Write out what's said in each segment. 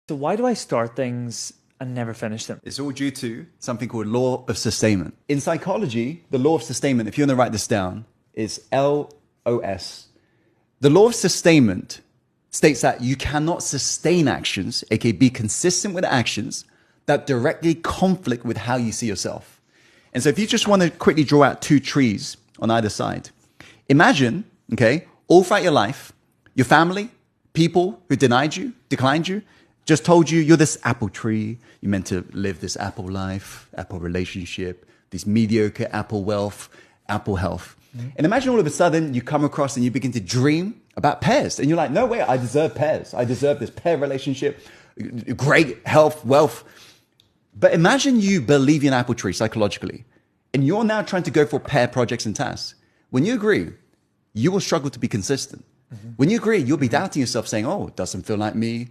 So why do I start things and never finish them? It's all due to something called Law of Sustainment. In psychology, the Law of Sustainment, if you want to write this down, is LOS. The Law of Sustainment states that you cannot sustain actions, aka be consistent with actions, that directly conflict with how you see yourself. And so if you just want to quickly draw out two trees on either side, imagine, okay, all throughout your life, your family, people who declined you, just told you you're this apple tree, you're meant to live this apple life, apple relationship, this mediocre apple wealth, apple health. And imagine all of a sudden you come across and you begin to dream about pears. And you're like, no way, I deserve pears. I deserve this pear relationship, great health, wealth. But imagine you believe in apple tree psychologically, and you're now trying to go for pear projects and tasks. When you agree, you will struggle to be consistent. When you agree, you'll be doubting yourself saying, oh, it doesn't feel like me.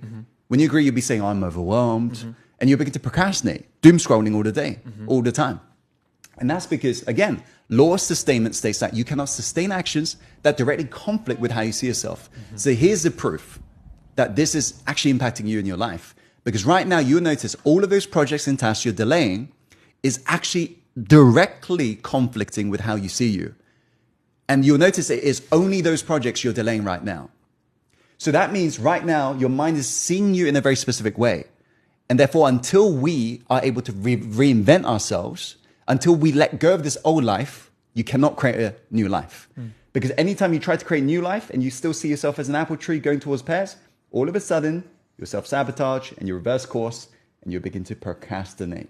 When you agree, you'll be saying, oh, I'm overwhelmed. And you'll begin to procrastinate, doom scrolling all the day, all the time. And that's because, again, Law of Sustainment states that you cannot sustain actions that directly conflict with how you see yourself. So here's the proof that this is actually impacting you in your life. Because right now, you'll notice all of those projects and tasks you're delaying is actually directly conflicting with how you see you. And you'll notice it is only those projects you're delaying right now. So that means right now, your mind is seeing you in a very specific way. And therefore, until we are able to reinvent ourselves, until we let go of this old life, you cannot create a new life. Because anytime you try to create a new life and you still see yourself as an apple tree going towards pears, all of a sudden, you'll self-sabotage and you reverse course and you'll begin to procrastinate.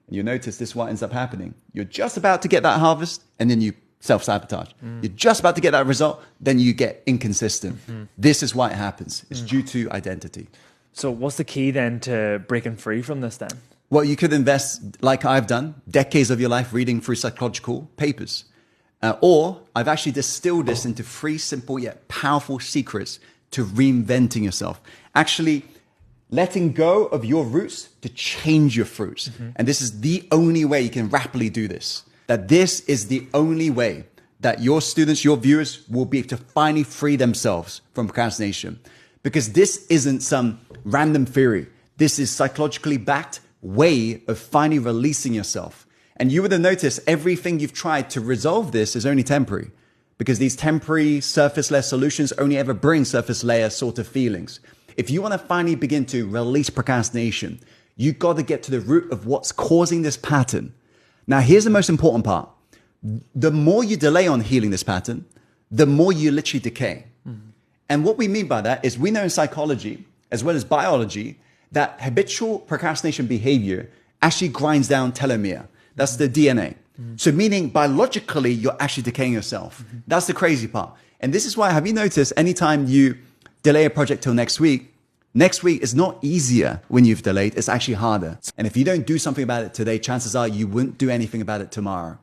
And you'll notice this is what ends up happening. You're just about to get that harvest and then you self-sabotage. You're just about to get that result, then you get inconsistent. This is why it happens. It's due to identity. So what's the key then to breaking free from this then? Well, you could invest, like I've done, decades of your life reading through psychological papers. Or I've actually distilled this into 3 simple yet powerful secrets to reinventing yourself. Actually letting go of your roots to change your fruits. And this is the only way you can rapidly do this. That this is the only way that your students, your viewers will be able to finally free themselves from procrastination. Because this isn't some random theory. This is psychologically backed way of finally releasing yourself. And you would have noticed everything you've tried to resolve this is only temporary, because these temporary surface-layer solutions only ever bring surface-layer sort of feelings. If you want to finally begin to release procrastination, you've got to get to the root of what's causing this pattern. Now, here's the most important part. The more you delay on healing this pattern, the more you literally decay. And what we mean by that is we know in psychology, as well as biology, that habitual procrastination behavior actually grinds down telomere. That's the DNA. So meaning biologically, you're actually decaying yourself. That's the crazy part. And this is why, have you noticed, anytime you delay a project till next week is not easier when you've delayed, it's actually harder. And if you don't do something about it today, chances are you wouldn't do anything about it tomorrow.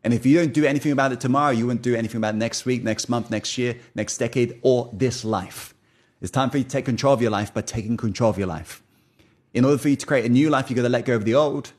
And if you don't do anything about it tomorrow, you wouldn't do anything about it next week, next month, next year, next decade, or this life. It's time for you to take control of your life by taking control of your life. In order for you to create a new life, you've got to let go of the old.